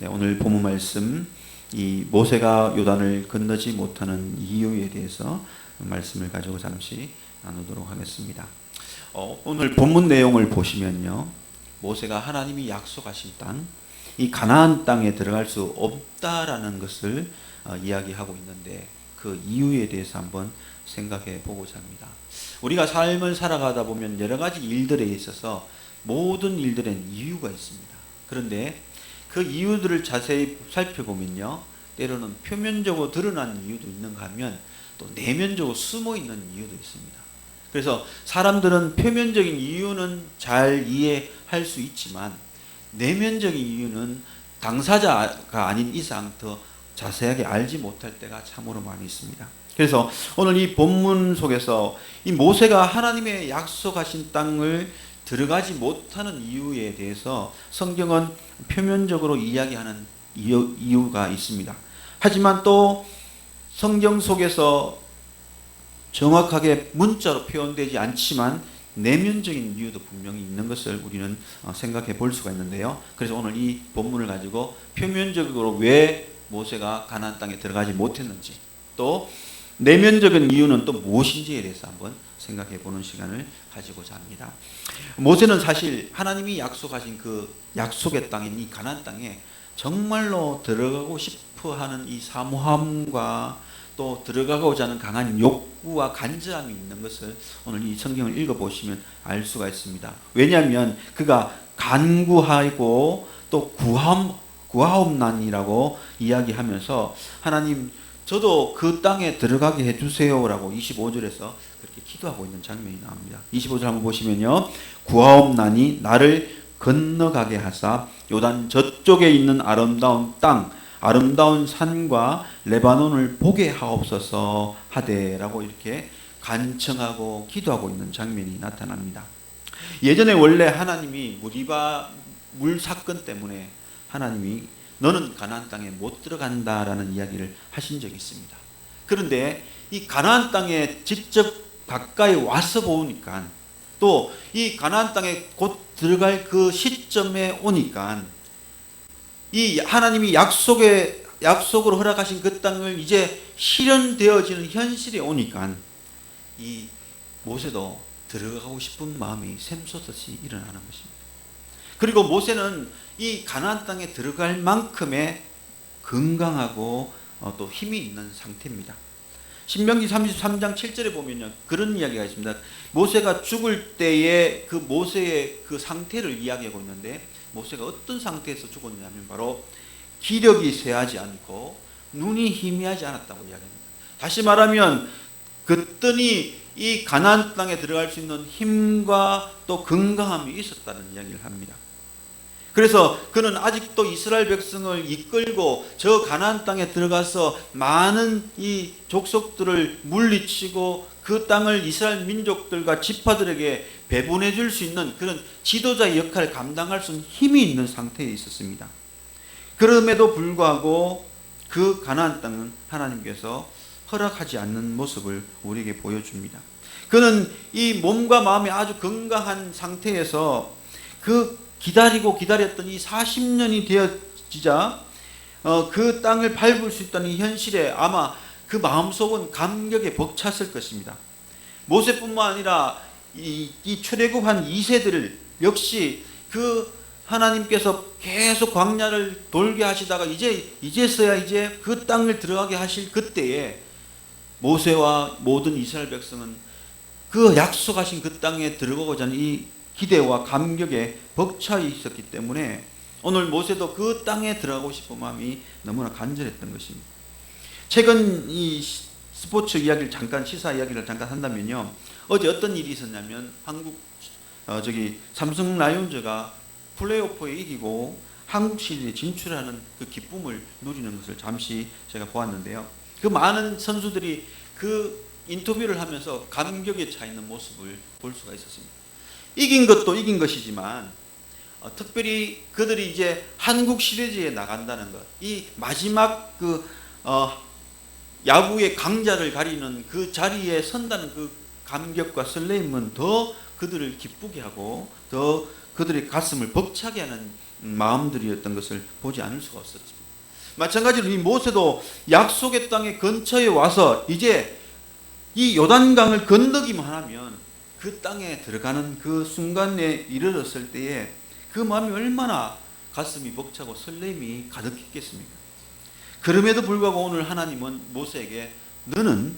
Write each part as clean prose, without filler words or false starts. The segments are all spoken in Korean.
네, 오늘 본문 말씀 이 모세가 요단을 건너지 못하는 이유에 대해서 말씀을 가지고 잠시 나누도록 하겠습니다. 오늘 본문 내용을 보시면요, 모세가 하나님이 약속하신 땅, 이 가나안 땅에 들어갈 수 없다라는 것을 이야기하고 있는데 그 이유에 대해서 한번 생각해 보고자 합니다. 우리가 삶을 살아가다 보면 여러 가지 일들에 있어서 모든 일들엔 이유가 있습니다. 그런데 그 이유들을 자세히 살펴보면요, 때로는 표면적으로 드러난 이유도 있는가 하면 또 내면적으로 숨어 있는 이유도 있습니다. 그래서 사람들은 표면적인 이유는 잘 이해할 수 있지만 내면적인 이유는 당사자가 아닌 이상 더 자세하게 알지 못할 때가 참으로 많이 있습니다. 그래서 오늘 이 본문 속에서 이 모세가 하나님의 약속하신 땅을 들어가지 못하는 이유에 대해서 성경은 표면적으로 이야기하는 이유가 있습니다. 하지만 또 성경 속에서 정확하게 문자로 표현되지 않지만 내면적인 이유도 분명히 있는 것을 우리는 생각해 볼 수가 있는데요. 그래서 오늘 이 본문을 가지고 표면적으로 왜 모세가 가나안 땅에 들어가지 못했는지, 또 내면적인 이유는 또 무엇인지에 대해서 한번 생각해 보는 시간을 가지고자 합니다. 모세는 사실 하나님이 약속하신 그 약속의 땅인 이 가나안 땅에 정말로 들어가고 싶어 하는 이 사모함과 또 들어가고자 하는 강한 욕구와 간절함이 있는 것을 오늘 이 성경을 읽어보시면 알 수가 있습니다. 왜냐하면 그가 간구하고 또 구하옵나니라고 이야기하면서 하나님, 저도 그 땅에 들어가게 해주세요라고 25절에서 그렇게 기도하고 있는 장면이 나옵니다. 25절 한번 보시면요, 구하옵나니 나를 건너가게 하사 요단 저쪽에 있는 아름다운 땅, 아름다운 산과 레바논을 보게 하옵소서 하되라고 이렇게 간청하고 기도하고 있는 장면이 나타납니다. 예전에 원래 하나님이 무리바 물 사건 때문에 하나님이 너는 가나안 땅에 못 들어간다라는 이야기를 하신 적이 있습니다. 그런데 이 가나안 땅에 직접 가까이 와서 보니까, 또 이 가나안 땅에 곧 들어갈 그 시점에 오니까 이 하나님이 약속으로 허락하신 그 땅을 이제 실현되어지는 현실에 오니까 이 모세도 들어가고 싶은 마음이 샘솟듯이 일어나는 것입니다. 그리고 모세는 이 가나안 땅에 들어갈 만큼의 건강하고 또 힘이 있는 상태입니다. 신명기 33장 7절에 보면요, 그런 이야기가 있습니다. 모세가 죽을 때의 그 모세의 그 상태를 이야기하고 있는데, 모세가 어떤 상태에서 죽었냐면 바로 기력이 쇠하지 않고 눈이 희미하지 않았다고 이야기합니다. 다시 말하면 그랬더니 이 가나안 땅에 들어갈 수 있는 힘과 또 건강함이 있었다는 이야기를 합니다. 그래서 그는 아직도 이스라엘 백성을 이끌고 저 가나안 땅에 들어가서 많은 이 족속들을 물리치고 그 땅을 이스라엘 민족들과 지파들에게 배분해 줄 수 있는 그런 지도자의 역할을 감당할 수 있는 힘이 있는 상태에 있었습니다. 그럼에도 불구하고 그 가나안 땅은 하나님께서 허락하지 않는 모습을 우리에게 보여줍니다. 그는 이 몸과 마음이 아주 건강한 상태에서 그 기다렸던 이 40년이 되어지자 그 땅을 밟을 수 있다는 현실에 아마 그 마음속은 감격에 벅찼을 것입니다. 모세뿐만 아니라 이 출애굽한 2세들 역시 그 하나님께서 계속 광야를 돌게 하시다가 이제서야 이제 그 땅을 들어가게 하실 그때에 모세와 모든 이스라엘 백성은 그 약속하신 그 땅에 들어가고자 하는 이 기대와 감격에 벅차 있었기 때문에 오늘 모세도 그 땅에 들어가고 싶은 마음이 너무나 간절했던 것입니다. 최근 이 스포츠 이야기를 시사 이야기를 잠깐 한다면요, 어제 어떤 일이 있었냐면 한국 삼성 라이온즈가 플레이오프에 이기고 한국 시리즈에 진출하는 그 기쁨을 누리는 것을 잠시 제가 보았는데요, 그 많은 선수들이 그 인터뷰를 하면서 감격에 차 있는 모습을 볼 수가 있었습니다. 이긴 것도 이긴 것이지만 특별히 그들이 이제 한국 시리즈에 나간다는 것, 이 마지막 그 야구의 강자를 가리는 그 자리에 선다는 그 감격과 설레임은 더 그들을 기쁘게 하고 더 그들의 가슴을 벅차게 하는 마음들이었던 것을 보지 않을 수가 없었습니다. 마찬가지로 이 모세도 약속의 땅의 근처에 와서 이제 이 요단강을 건너기만 하면 그 땅에 들어가는 그 순간에 이르렀을 때에 그 마음이 얼마나 가슴이 벅차고 설렘이 가득했겠습니까? 그럼에도 불구하고 오늘 하나님은 모세에게 너는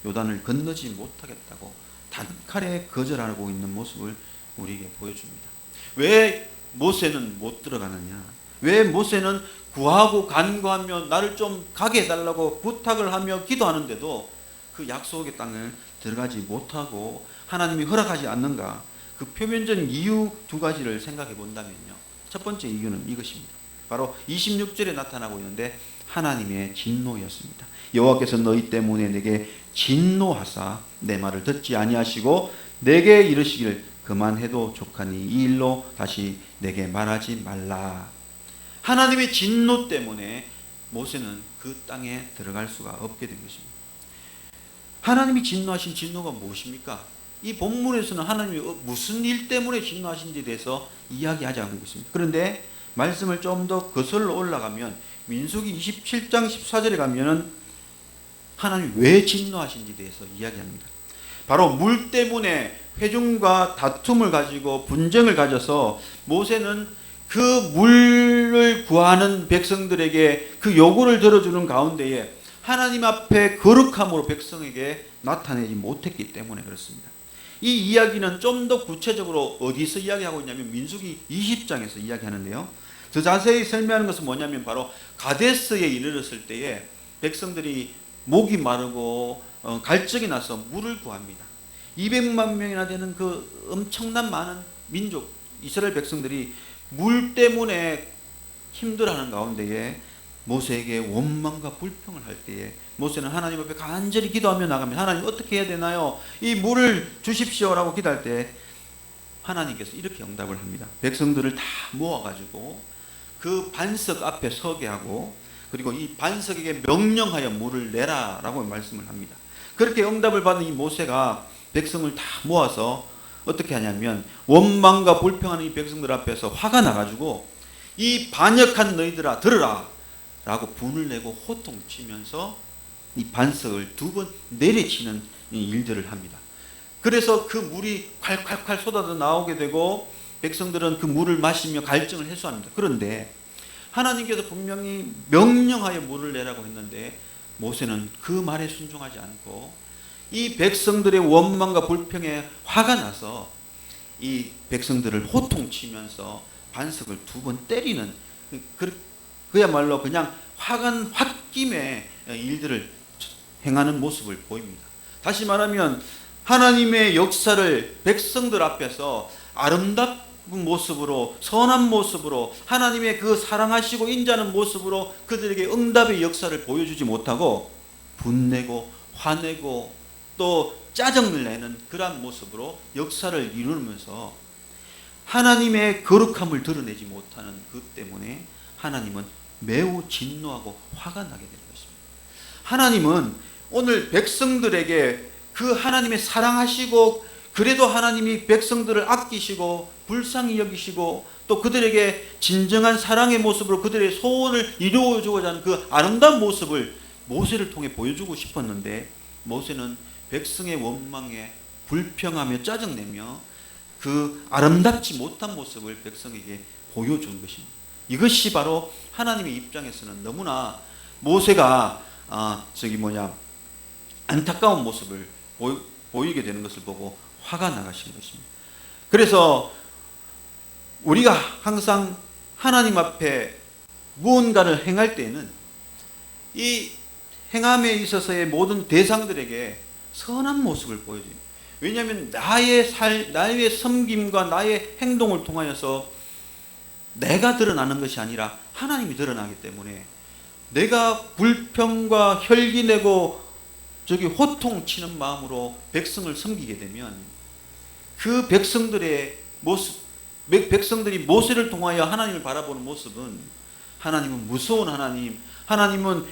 요단을 건너지 못하겠다고 단칼에 거절하고 있는 모습을 우리에게 보여줍니다. 왜 모세는 못 들어가느냐? 왜 모세는 구하고 간구하며 나를 좀 가게 해달라고 부탁을 하며 기도하는데도 그 약속의 땅을 들어가지 못하고 하나님이 허락하지 않는가? 그 표면적인 이유 두 가지를 생각해 본다면요. 첫 번째 이유는 이것입니다. 바로 26절에 나타나고 있는데 하나님의 진노였습니다. 여호와께서 너희 때문에 내게 진노하사 내 말을 듣지 아니하시고 내게 이르시기를 그만해도 족하니 이 일로 다시 내게 말하지 말라. 하나님의 진노 때문에 모세는 그 땅에 들어갈 수가 없게 된 것입니다. 하나님이 진노하신 진노가 무엇입니까? 이 본문에서는 하나님이 무슨 일 때문에 진노하신지에 대해서 이야기하지 않고 있습니다. 그런데 말씀을 좀 더 거슬러 올라가면 민수기 27장 14절에 가면은 하나님이 왜 진노하신지에 대해서 이야기합니다. 바로 물 때문에 회중과 다툼을 가지고 분쟁을 가져서 모세는 그 물을 구하는 백성들에게 그 요구를 들어주는 가운데에 하나님 앞에 거룩함으로 백성에게 나타내지 못했기 때문에 그렇습니다. 이 이야기는 좀 더 구체적으로 어디서 이야기하고 있냐면 민수기 20장에서 이야기하는데요. 더 자세히 설명하는 것은 뭐냐면 바로 가데스에 이르렀을 때에 백성들이 목이 마르고 갈증이 나서 물을 구합니다. 200만 명이나 되는 그 엄청난 많은 민족 이스라엘 백성들이 물 때문에 힘들어하는 가운데에 모세에게 원망과 불평을 할 때에 모세는 하나님 앞에 간절히 기도하며 나가면 하나님 어떻게 해야 되나요? 이 물을 주십시오라고 기도할 때 하나님께서 이렇게 응답을 합니다. 백성들을 다 모아가지고 그 반석 앞에 서게 하고 그리고 이 반석에게 명령하여 물을 내라라고 말씀을 합니다. 그렇게 응답을 받은 이 모세가 백성을 다 모아서 어떻게 하냐면 원망과 불평하는 이 백성들 앞에서 화가 나가지고 이 반역한 너희들아 들으라 라고 분을 내고 호통치면서 이 반석을 두 번 내리치는 일들을 합니다. 그래서 그 물이 콸콸콸 쏟아져 나오게 되고 백성들은 그 물을 마시며 갈증을 해소합니다. 그런데 하나님께서 분명히 명령하여 물을 내라고 했는데 모세는 그 말에 순종하지 않고 이 백성들의 원망과 불평에 화가 나서 이 백성들을 호통치면서 반석을 두 번 때리는 그야말로 그냥 홧김에 일들을 행하는 모습을 보입니다. 다시 말하면 하나님의 역사를 백성들 앞에서 아름답은 모습으로 선한 모습으로 하나님의 그 사랑하시고 인자하는 모습으로 그들에게 응답의 역사를 보여주지 못하고 분내고 화내고 또 짜증을 내는 그러한 모습으로 역사를 이루면서 하나님의 거룩함을 드러내지 못하는 그 때문에 하나님은 매우 진노하고 화가 나게 되는 것입니다. 하나님은 오늘 백성들에게 그 하나님의 사랑하시고 그래도 하나님이 백성들을 아끼시고 불쌍히 여기시고 또 그들에게 진정한 사랑의 모습으로 그들의 소원을 이루어주고자 하는 그 아름다운 모습을 모세를 통해 보여주고 싶었는데 모세는 백성의 원망에 불평하며 짜증내며 그 아름답지 못한 모습을 백성에게 보여준 것입니다. 이것이 바로 하나님의 입장에서는 너무나 모세가 안타까운 모습을 보이게 되는 것을 보고 화가 나가신 것입니다. 그래서 우리가 항상 하나님 앞에 무언가를 행할 때에는 이 행함에 있어서의 모든 대상들에게 선한 모습을 보여줘요. 왜냐하면 나의 섬김과 나의 행동을 통하여서 내가 드러나는 것이 아니라 하나님이 드러나기 때문에 내가 불평과 혈기내고 호통치는 마음으로 백성을 섬기게 되면 그 백성들의 모습, 백성들이 모세를 통하여 하나님을 바라보는 모습은 하나님은 무서운 하나님, 하나님은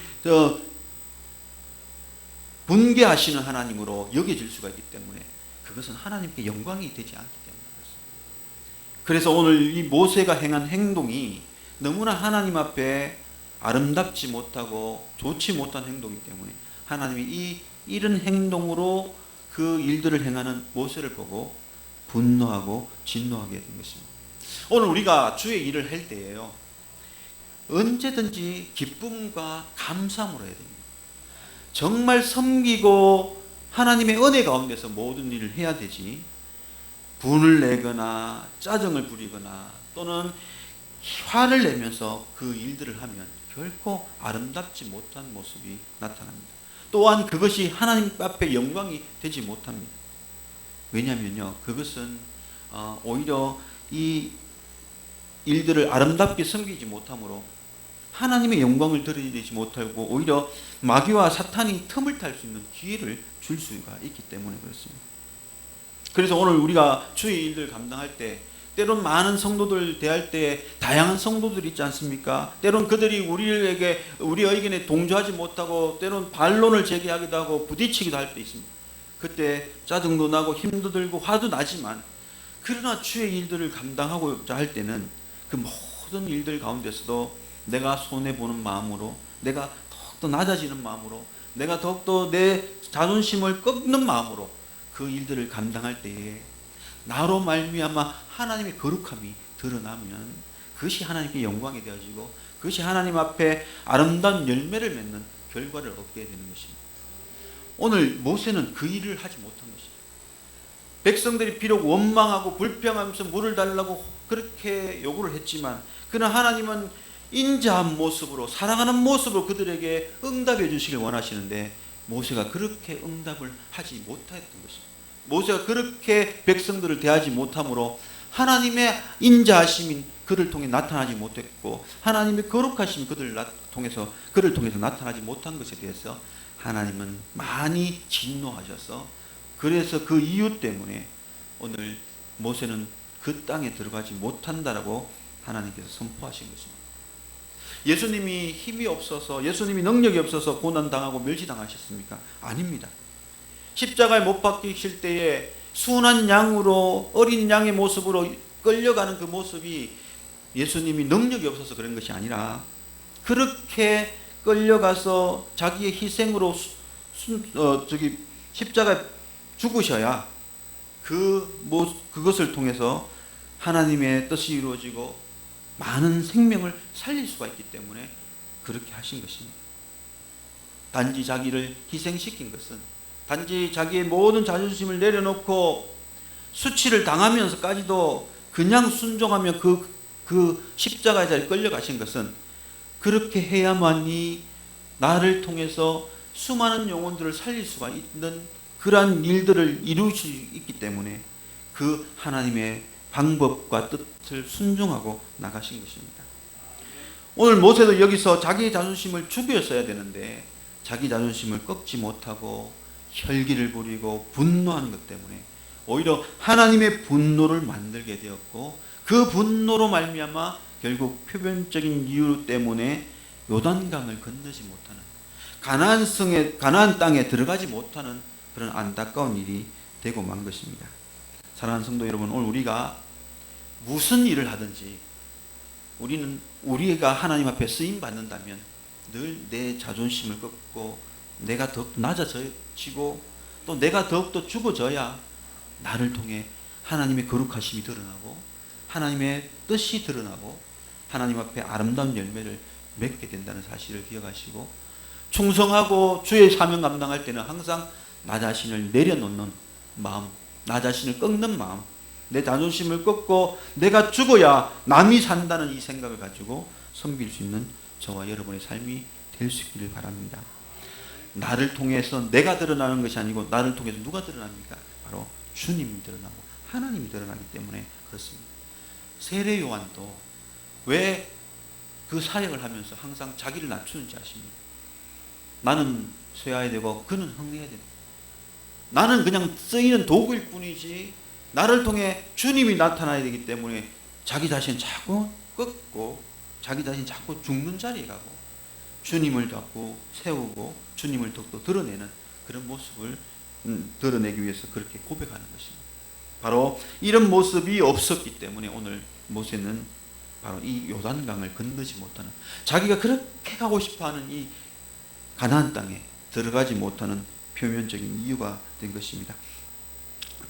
분개하시는 하나님으로 여겨질 수가 있기 때문에 그것은 하나님께 영광이 되지 않기 때문에 그렇습니다. 그래서 오늘 이 모세가 행한 행동이 너무나 하나님 앞에 아름답지 못하고 좋지 못한 행동이기 때문에 하나님이 이런 행동으로 그 일들을 행하는 모세를 보고 분노하고 진노하게 된 것입니다. 오늘 우리가 주의 일을 할 때에요, 언제든지 기쁨과 감사함으로 해야 됩니다. 정말 섬기고 하나님의 은혜 가운데서 모든 일을 해야 되지, 분을 내거나 짜증을 부리거나 또는 화를 내면서 그 일들을 하면 결코 아름답지 못한 모습이 나타납니다. 또한 그것이 하나님 앞에 영광이 되지 못합니다. 왜냐하면요, 그것은 오히려 이 일들을 아름답게 섬기지 못함으로 하나님의 영광을 드러내지 못하고 오히려 마귀와 사탄이 틈을 탈 수 있는 기회를 줄 수가 있기 때문에 그렇습니다. 그래서 오늘 우리가 주의 일을 감당할 때 때론 많은 성도들 대할 때 다양한 성도들이 있지 않습니까? 때론 그들이 우리의 의견에 동조하지 못하고 때론 반론을 제기하기도 하고 부딪히기도 할 때 있습니다. 그때 짜증도 나고 힘도 들고 화도 나지만, 그러나 주의 일들을 감당하고자 할 때는 그 모든 일들 가운데서도 내가 손해보는 마음으로, 내가 더욱더 낮아지는 마음으로, 내가 더욱더 내 자존심을 꺾는 마음으로 그 일들을 감당할 때에 나로 말미암아 하나님의 거룩함이 드러나면 그것이 하나님께 영광이 되어지고 그것이 하나님 앞에 아름다운 열매를 맺는 결과를 얻게 되는 것입니다. 오늘 모세는 그 일을 하지 못한 것입니다. 백성들이 비록 원망하고 불평하면서 물을 달라고 그렇게 요구를 했지만, 그러나 하나님은 인자한 모습으로, 사랑하는 모습으로 그들에게 응답해 주시길 원하시는데 모세가 그렇게 응답을 하지 못했던 것입니다. 모세가 그렇게 백성들을 대하지 못함으로 하나님의 인자하심이 그를 통해 나타나지 못했고 하나님의 거룩하심이 그를 통해서 나타나지 못한 것에 대해서 하나님은 많이 진노하셔서, 그래서 그 이유 때문에 오늘 모세는 그 땅에 들어가지 못한다라고 하나님께서 선포하신 것입니다. 예수님이 힘이 없어서, 예수님이 능력이 없어서 고난당하고 멸시당하셨습니까? 아닙니다. 십자가에 못 박히실 때에 순한 양으로, 어린 양의 모습으로 끌려가는 그 모습이 예수님이 능력이 없어서 그런 것이 아니라, 그렇게 끌려가서 자기의 희생으로 십자가에 죽으셔야 그것을 통해서 하나님의 뜻이 이루어지고 많은 생명을 살릴 수가 있기 때문에 그렇게 하신 것입니다. 단지 자기를 희생시킨 것은, 단지 자기의 모든 자존심을 내려놓고 수치를 당하면서까지도 그냥 순종하며 그 십자가의 자리에 끌려가신 것은, 그렇게 해야만이 나를 통해서 수많은 영혼들을 살릴 수가 있는 그러한 일들을 이루실 수 있기 때문에 그 하나님의 방법과 뜻을 순종하고 나가신 것입니다. 오늘 모세도 여기서 자기 자존심을 죽였어야 되는데 자기 자존심을 꺾지 못하고 혈기를 부리고 분노한 것 때문에 오히려 하나님의 분노를 만들게 되었고, 그 분노로 말미암아 결국 표면적인 이유 때문에 요단강을 건너지 못하는, 가나안 땅에 들어가지 못하는 그런 안타까운 일이 되고 만 것입니다. 사랑하는 성도 여러분, 오늘 우리가 무슨 일을 하든지 우리가 하나님 앞에 쓰임 받는다면 늘 내 자존심을 꺾고 내가 더욱 낮아지고 또 내가 더욱더 죽어져야 나를 통해 하나님의 거룩하심이 드러나고 하나님의 뜻이 드러나고 하나님 앞에 아름다운 열매를 맺게 된다는 사실을 기억하시고, 충성하고 주의 사명 감당할 때는 항상 나 자신을 내려놓는 마음, 나 자신을 꺾는 마음, 내 자존심을 꺾고 내가 죽어야 남이 산다는 이 생각을 가지고 섬길 수 있는 저와 여러분의 삶이 될 수 있기를 바랍니다. 나를 통해서 내가 드러나는 것이 아니고 나를 통해서 누가 드러납니까? 바로 주님이 드러나고 하나님이 드러나기 때문에 그렇습니다. 세례 요한도 왜 그 사역을 하면서 항상 자기를 낮추는지 아십니까? 나는 쇠해야 되고 그는 흥해야 된다. 나는 그냥 쓰이는 도구일 뿐이지 나를 통해 주님이 나타나야 되기 때문에 자기 자신 자꾸 꺾고 자기 자신 자꾸 죽는 자리에 가고 주님을 자꾸 세우고 주님을 더욱더 드러내는 그런 모습을 드러내기 위해서 그렇게 고백하는 것입니다. 바로 이런 모습이 없었기 때문에 오늘 모세는 바로 이 요단강을 건너지 못하는, 자기가 그렇게 가고 싶어하는 이 가나안 땅에 들어가지 못하는 표면적인 이유가 된 것입니다.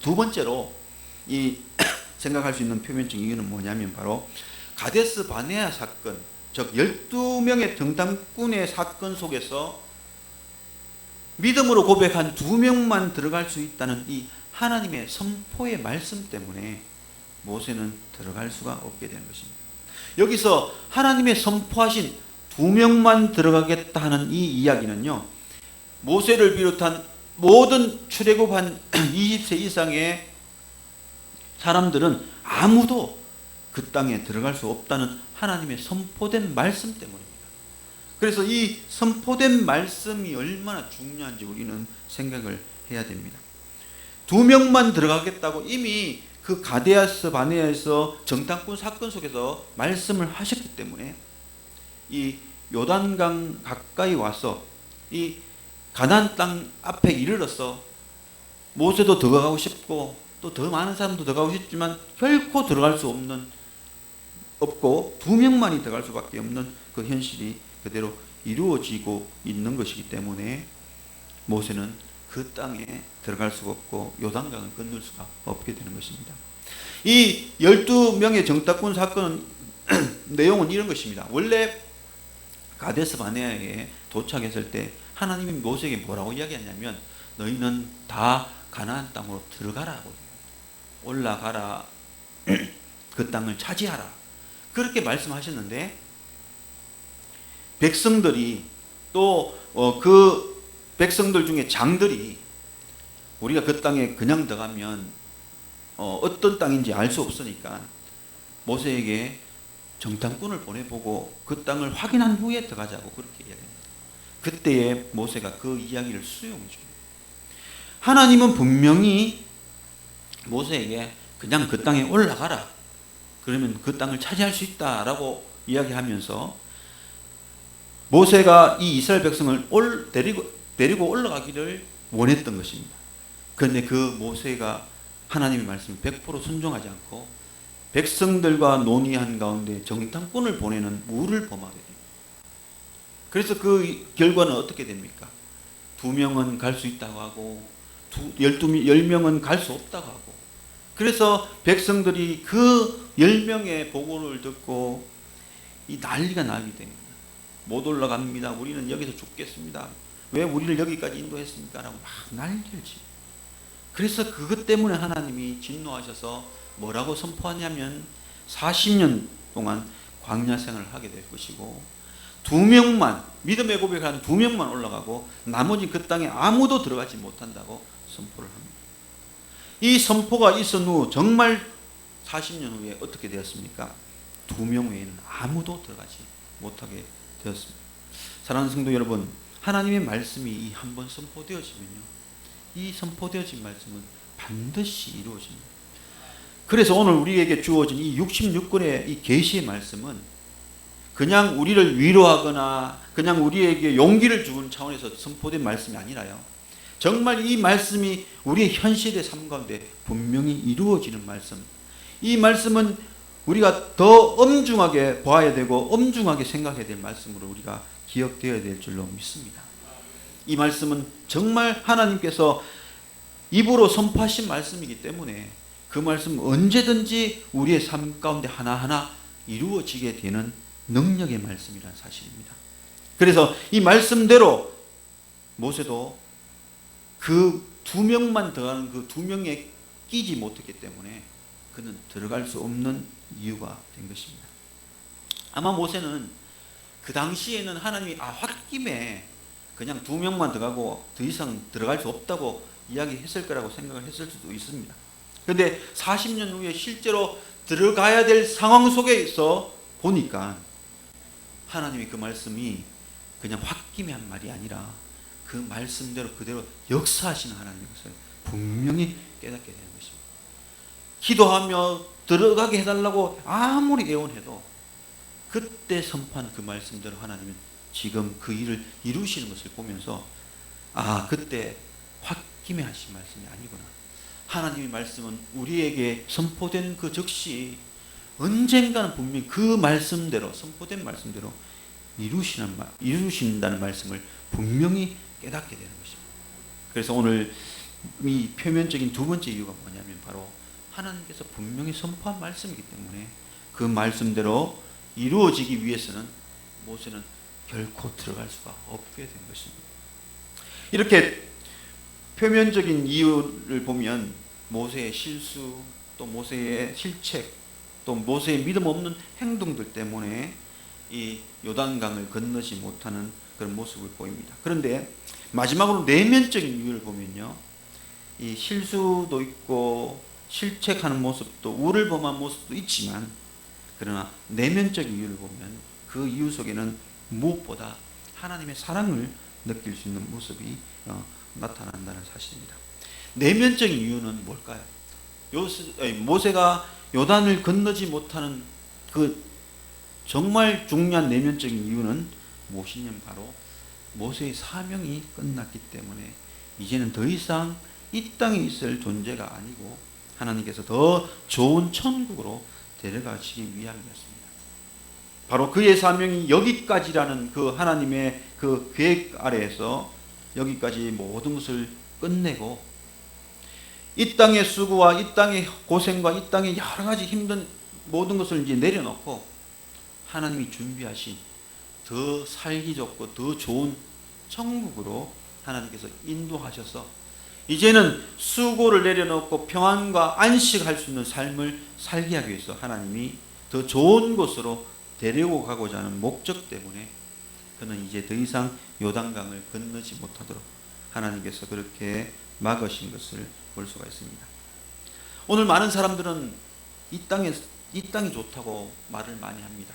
두 번째로 이 생각할 수 있는 표면적인 이유는 뭐냐면 바로 가데스 바네아 사건, 즉 12명의 정탐꾼의 사건 속에서 믿음으로 고백한 2명만 들어갈 수 있다는 이 하나님의 선포의 말씀 때문에 모세는 들어갈 수가 없게 되는 것입니다. 여기서 하나님의 선포하신 2명만 들어가겠다 하는 이 이야기는요, 모세를 비롯한 모든 출애굽한 20세 이상의 사람들은 아무도 그 땅에 들어갈 수 없다는 하나님의 선포된 말씀 때문입니다. 그래서 이 선포된 말씀이 얼마나 중요한지 우리는 생각을 해야 됩니다. 2명만 들어가겠다고 이미 그 가데스 바네아에서 정탐꾼 사건 속에서 말씀을 하셨기 때문에 이 요단강 가까이 와서 이 가나안 땅 앞에 이르러서 모세도 더 가고 싶고 또 더 많은 사람도 더 가고 싶지만 결코 들어갈 수 없고 2명만이 들어갈 수밖에 없는 그 현실이 그대로 이루어지고 있는 것이기 때문에 모세는 그 땅에 들어갈 수가 없고 요단강을 건널 수가 없게 되는 것입니다. 이 12명의 정탐꾼 사건 내용은 이런 것입니다. 원래 가데스 바네아에 도착했을 때 하나님이 모세에게 뭐라고 이야기했냐면, 너희는 다 가나안 땅으로 들어가라고, 올라가라, 그 땅을 차지하라, 그렇게 말씀하셨는데, 백성들이 또 그 백성들 중에 장들이 우리가 그 땅에 그냥 들어가면 어떤 땅인지 알 수 없으니까 모세에게 정탐꾼을 보내보고 그 땅을 확인한 후에 들어가자고 그렇게 이야기합니다. 그때에 모세가 그 이야기를 수용해 줍니다. 하나님은 분명히 모세에게 그냥 그 땅에 올라가라, 그러면 그 땅을 차지할 수 있다라고 이야기하면서 모세가 이 이스라엘 백성을 데리고 올라가기를 원했던 것입니다. 그런데 그 모세가 하나님의 말씀을 100% 순종하지 않고 백성들과 논의한 가운데 정탐꾼을 보내는 무를 범하게 됩니다. 그래서 그 결과는 어떻게 됩니까? 2명은 갈 수 있다고 하고 10명은 갈 수 없다고 하고, 그래서 백성들이 그 10명의 보고를 듣고 이 난리가 나게 됩니다. 못 올라갑니다. 우리는 여기서 죽겠습니다. 왜 우리를 여기까지 인도했습니까? 라고 막 난리를 치. 그래서 그것 때문에 하나님이 진노하셔서 뭐라고 선포하냐면 40년 동안 광야 생활을 하게 될 것이고, 2명만, 믿음의 고백한 2명만 올라가고 나머지 그 땅에 아무도 들어가지 못한다고 선포를 합니다. 이 선포가 있은 후 정말 40년 후에 어떻게 되었습니까? 2명 외에는 아무도 들어가지 못하게 되었습니다. 사랑하는 성도 여러분, 하나님의 말씀이 한 번 선포되어지면요, 이 선포되어진 말씀은 반드시 이루어집니다. 그래서 오늘 우리에게 주어진 이 66권의 이 계시의 말씀은 그냥 우리를 위로하거나 그냥 우리에게 용기를 주는 차원에서 선포된 말씀이 아니라요, 정말 이 말씀이 우리의 현실의 삶 가운데 분명히 이루어지는 말씀, 이 말씀은 우리가 더 엄중하게 봐야 되고 엄중하게 생각해야 될 말씀으로 우리가 기억되어야 될 줄로 믿습니다. 이 말씀은 정말 하나님께서 입으로 선포하신 말씀이기 때문에 그 말씀은 언제든지 우리의 삶 가운데 하나하나 이루어지게 되는 능력의 말씀이라는 사실입니다. 그래서 이 말씀대로 모세도 그 2명만 들어가는 그 2명에 끼지 못했기 때문에 그는 들어갈 수 없는 이유가 된 것입니다. 아마 모세는 그 당시에는 하나님이 홧김에 그냥 2명만 들어가고 더 이상 들어갈 수 없다고 이야기했을 거라고 생각을 했을 수도 있습니다. 그런데 40년 후에 실제로 들어가야 될 상황 속에서 보니까 하나님이 그 말씀이 그냥 홧김에 한 말이 아니라 그 말씀대로 그대로 역사하시는 하나님의 것을 분명히 깨닫게 되는 것입니다. 기도하며 들어가게 해달라고 아무리 애원해도 그때 선포한 그 말씀대로 하나님은 지금 그 일을 이루시는 것을 보면서 그때 홧김에 하신 말씀이 아니구나, 하나님의 말씀은 우리에게 선포된 그 즉시 언젠가는 분명히 그 말씀대로, 선포된 말씀대로 이루신다는 말씀을 분명히 깨닫게 되는 것입니다. 그래서 오늘 이 표면적인 두 번째 이유가 뭐냐면 바로 하나님께서 분명히 선포한 말씀이기 때문에 그 말씀대로 이루어지기 위해서는 모세는 결코 들어갈 수가 없게 된 것입니다. 이렇게 표면적인 이유를 보면 모세의 실수, 또 모세의 실책, 또 모세의 믿음 없는 행동들 때문에 이 요단강을 건너지 못하는 그런 모습을 보입니다. 그런데 마지막으로 내면적인 이유를 보면요, 이 실수도 있고 실책하는 모습도 우를 범한 모습도 있지만, 그러나 내면적인 이유를 보면 그 이유 속에는 무엇보다 하나님의 사랑을 느낄 수 있는 모습이 나타난다는 사실입니다. 내면적인 이유는 뭘까요? 모세가 요단을 건너지 못하는 그 정말 중요한 내면적인 이유는 무엇이냐면 바로 모세의 사명이 끝났기 때문에 이제는 더 이상 이 땅에 있을 존재가 아니고 하나님께서 더 좋은 천국으로 데려가시기 위함이었습니다. 바로 그의 사명이 여기까지라는 그 하나님의 그 계획 아래에서 여기까지 모든 것을 끝내고 이 땅의 수고와 이 땅의 고생과 이 땅의 여러 가지 힘든 모든 것을 이제 내려놓고 하나님이 준비하신 더 살기 좋고 더 좋은 천국으로 하나님께서 인도하셔서 이제는 수고를 내려놓고 평안과 안식할 수 있는 삶을 살게 하기 위해서 하나님이 더 좋은 곳으로 데리고 가고자 하는 목적 때문에 그는 이제 더 이상 요단강을 건너지 못하도록 하나님께서 그렇게 막으신 것을 볼 수가 있습니다. 오늘 많은 사람들은 이 땅이 좋다고 말을 많이 합니다.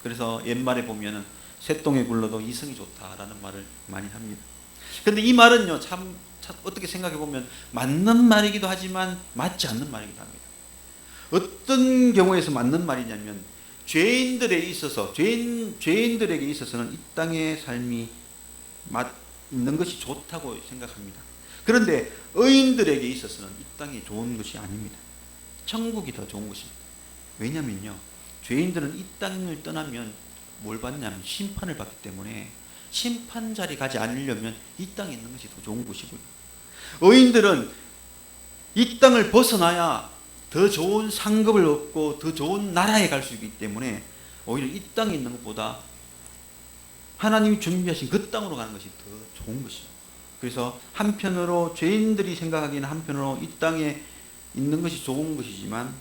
그래서 옛말에 보면은 새똥에 굴러도 이성이 좋다라는 말을 많이 합니다. 근데 이 말은요, 참 어떻게 생각해 보면 맞는 말이기도 하지만 맞지 않는 말이기도 합니다. 어떤 경우에서 맞는 말이냐면 죄인들에게 있어서는 이 땅의 삶이 있는 것이 좋다고 생각합니다. 그런데 의인들에게 있어서는 이 땅이 좋은 것이 아닙니다. 천국이 더 좋은 것입니다. 왜냐면요, 죄인들은 이 땅을 떠나면 뭘 받냐면 심판을 받기 때문에 심판 자리 가지 않으려면 이 땅에 있는 것이 더 좋은 것이고요. 의인들은 이 땅을 벗어나야 더 좋은 상급을 얻고 더 좋은 나라에 갈 수 있기 때문에 오히려 이 땅에 있는 것보다 하나님이 준비하신 그 땅으로 가는 것이 더 좋은 것입니다. 그래서 한편으로 죄인들이 생각하기에는 한편으로 이 땅에 있는 것이 좋은 것이지만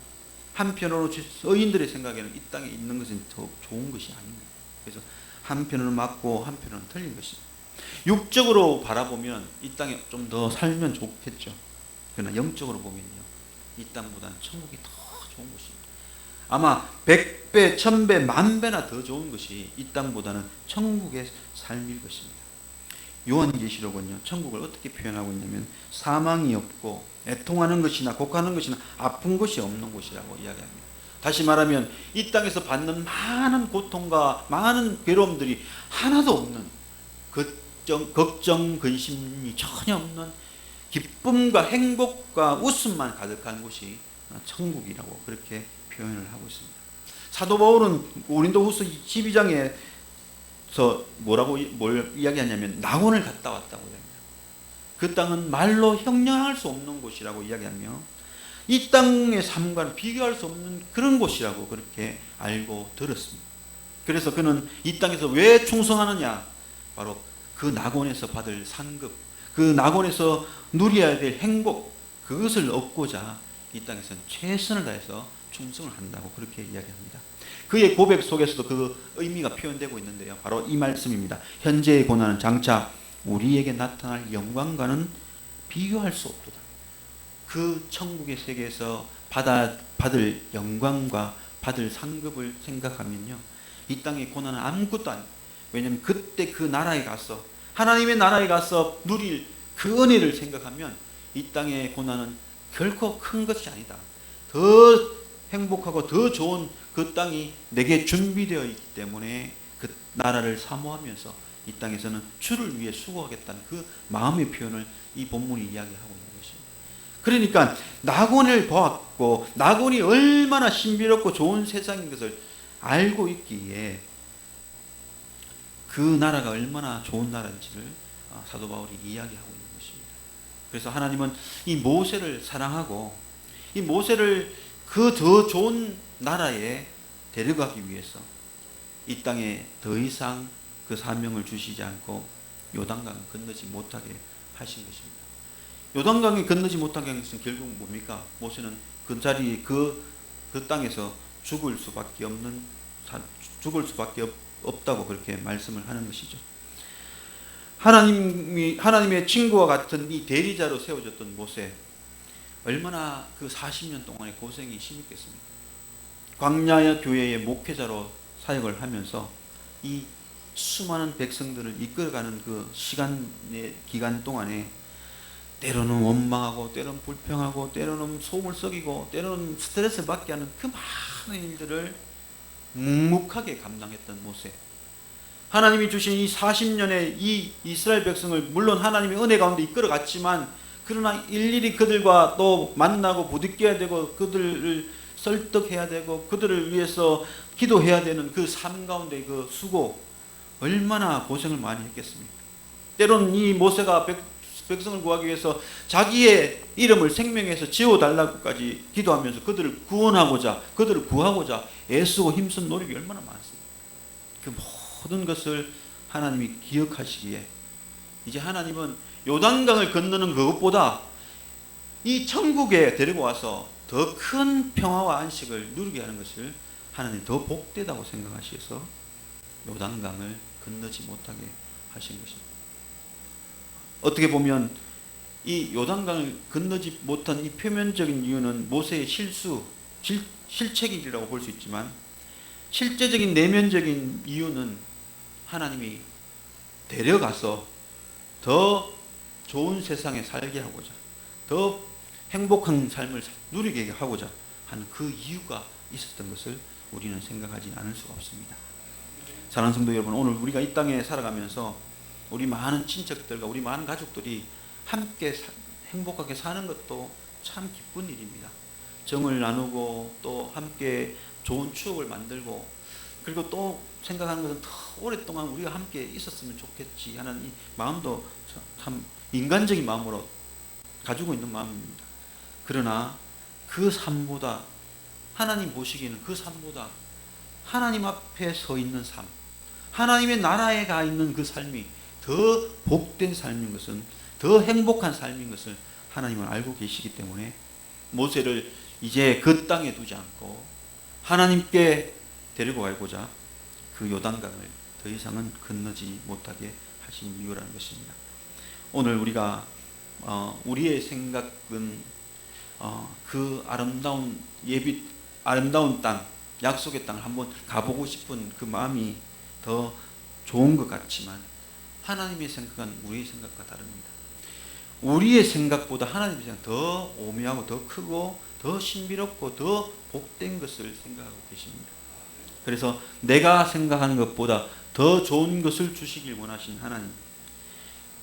한편으로 의인들의 생각에는 이 땅에 있는 것은 더 좋은 것이 아닙니다. 그래서 한편으로는 맞고 한편으로는 틀린 것입니다. 육적으로 바라보면 이 땅에 좀 더 살면 좋겠죠. 그러나 영적으로 보면요, 이 땅보다는 천국이 더 좋은 것입니다. 아마 100배, 1000배, 10,000배나 더 좋은 것이 이 땅보다는 천국의 삶일 것입니다. 요한계시록은요, 천국을 어떻게 표현하고 있냐면 사망이 없고 애통하는 것이나 곡하는 것이나 아픈 것이 없는 곳이라고 이야기합니다. 다시 말하면 이 땅에서 받는 많은 고통과 많은 괴로움들이 하나도 없는, 걱정, 근심이 전혀 없는 기쁨과 행복과 웃음만 가득한 곳이 천국이라고 그렇게 표현을 하고 있습니다. 사도 바울은 고린도후서 12장에서 뭘 이야기하냐면 낙원을 갔다 왔다고 합니다. 그 땅은 말로 형용할 수 없는 곳이라고 이야기하며 이 땅의 삶과는 비교할 수 없는 그런 곳이라고 그렇게 알고 들었습니다. 그래서 그는 이 땅에서 왜 충성하느냐, 바로 그 낙원에서 받을 상급, 그 낙원에서 누려야 될 행복, 그것을 얻고자 이 땅에서는 최선을 다해서 충성을 한다고 그렇게 이야기합니다. 그의 고백 속에서도 그 의미가 표현되고 있는데요, 바로 이 말씀입니다. 현재의 고난은 장차 우리에게 나타날 영광과는 비교할 수 없도다. 그 천국의 세계에서 받을 영광과 받을 상급을 생각하면요, 이 땅의 고난은 아무것도 아닙니다. 왜냐하면 그때 그 나라에 가서 하나님의 나라에 가서 누릴 그 은혜를 생각하면 이 땅의 고난은 결코 큰 것이 아니다. 더 행복하고 더 좋은 그 땅이 내게 준비되어 있기 때문에 그 나라를 사모하면서 이 땅에서는 주를 위해 수고하겠다는 그 마음의 표현을 이 본문이 이야기하고 있는 것입니다. 그러니까 낙원을 보았고 낙원이 얼마나 신비롭고 좋은 세상인 것을 알고 있기에 그 나라가 얼마나 좋은 나라인지를 사도 바울이 이야기하고 있는 것입니다. 그래서 하나님은 이 모세를 사랑하고 이 모세를 그 더 좋은 나라에 데려가기 위해서 이 땅에 더 이상 그 사명을 주시지 않고 요단강을 건너지 못하게 하신 것입니다. 요단강을 건너지 못하게 한 것은 결국 뭡니까? 모세는 그 자리에 그 땅에서 죽을 수밖에 없다고 그렇게 말씀을 하는 것이죠. 하나님의 친구와 같은 이 대리자로 세워졌던 모세, 얼마나 그 40년 동안의 고생이 심했겠습니까? 광야 교회의 목회자로 사역을 하면서 이 수많은 백성들을 이끌어가는 그 기간 동안에 때로는 원망하고 때로는 불평하고 때로는 속을 썩이고 때로는 스트레스를 받게 하는 그 많은 일들을 묵묵하게 감당했던 모세. 하나님이 주신 이 40년의 이 이스라엘 백성을 물론 하나님의 은혜 가운데 이끌어갔지만 그러나 일일이 그들과 또 만나고 부딪혀야 되고 그들을 설득해야 되고 그들을 위해서 기도해야 되는 그 삶 가운데 그 수고, 얼마나 고생을 많이 했겠습니까? 때로는 이 모세가 백성을 구하기 위해서 자기의 이름을 생명에서 지워달라고까지 기도하면서 그들을 구원하고자, 그들을 구하고자 애쓰고 힘쓴 노력이 얼마나 많습니까? 그 모든 것을 하나님이 기억하시기에 이제 하나님은 요단강을 건너는 그것보다 이 천국에 데리고 와서 더 큰 평화와 안식을 누리게 하는 것을 하나님 더 복되다고 생각하셔서 요단강을 건너지 못하게 하신 것입니다. 어떻게 보면 이 요단강을 건너지 못한 이 표면적인 이유는 모세의 실책이라고 볼 수 있지만 실제적인 내면적인 이유는 하나님이 데려가서 더 좋은 세상에 살게 하고자, 더 행복한 삶을 누리게 하고자 하는 그 이유가 있었던 것을 우리는 생각하지 않을 수가 없습니다. 사랑하는 성도 여러분, 오늘 우리가 이 땅에 살아가면서 우리 많은 친척들과 우리 많은 가족들이 함께 행복하게 사는 것도 참 기쁜 일입니다. 정을 나누고 또 함께 좋은 추억을 만들고 그리고 또 생각하는 것은 더 오랫동안 우리가 함께 있었으면 좋겠지 하는 이 마음도 참 인간적인 마음으로 가지고 있는 마음입니다. 그러나 그 삶보다, 하나님 보시기에는 그 삶보다 하나님 앞에 서 있는 삶, 하나님의 나라에 가 있는 그 삶이 더 복된 삶인 것은, 더 행복한 삶인 것을 하나님은 알고 계시기 때문에 모세를 이제 그 땅에 두지 않고 하나님께 데리고 가고자 그 요단강을 더 이상은 건너지 못하게 하신 이유라는 것입니다. 오늘 우리가 우리의 생각은 그 아름다운 땅, 약속의 땅을 한번 가보고 싶은 그 마음이 더 좋은 것 같지만 하나님의 생각은 우리의 생각과 다릅니다. 우리의 생각보다 하나님의 생각 더 오묘하고 더 크고 더 신비롭고 더 복된 것을 생각하고 계십니다. 그래서 내가 생각하는 것보다 더 좋은 것을 주시길 원하신 하나님,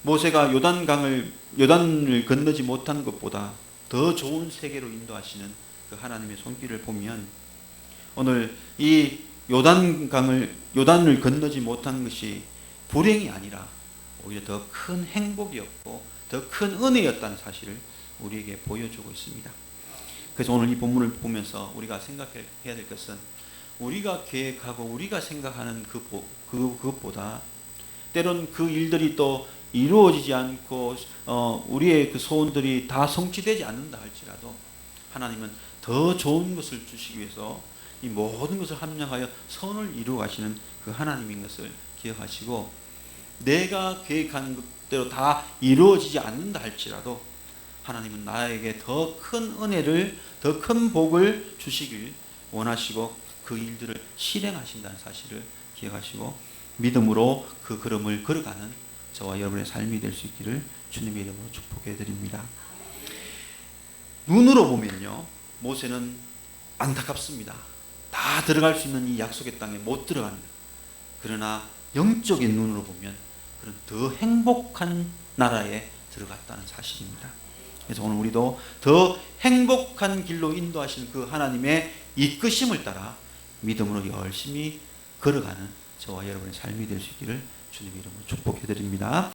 모세가 요단을 건너지 못한 것보다 더 좋은 세계로 인도하시는 그 하나님의 손길을 보면 오늘 이 요단을 건너지 못한 것이 불행이 아니라 오히려 더 큰 행복이었고 더 큰 은혜였다는 사실을 우리에게 보여주고 있습니다. 그래서 오늘 이 본문을 보면서 우리가 생각해야 될 것은 우리가 계획하고 우리가 생각하는 그것보다 때론 그 일들이 또 이루어지지 않고 우리의 그 소원들이 다 성취되지 않는다 할지라도 하나님은 더 좋은 것을 주시기 위해서 이 모든 것을 합력하여 선을 이루어 가시는 그 하나님인 것을 기억하시고, 내가 계획하는 것대로 다 이루어지지 않는다 할지라도 하나님은 나에게 더 큰 은혜를, 더 큰 복을 주시길 원하시고 그 일들을 실행하신다는 사실을 기억하시고 믿음으로 그 걸음을 걸어가는 저와 여러분의 삶이 될 수 있기를 주님의 이름으로 축복해 드립니다. 눈으로 보면요, 모세는 안타깝습니다. 다 들어갈 수 있는 이 약속의 땅에 못 들어갑니다. 그러나 영적인 눈으로 보면 그런 더 행복한 나라에 들어갔다는 사실입니다. 그래서 오늘 우리도 더 행복한 길로 인도하시는 그 하나님의 이끄심을 따라 믿음으로 열심히 걸어가는 저와 여러분의 삶이 될 수 있기를 주님의 이름으로 축복해 드립니다.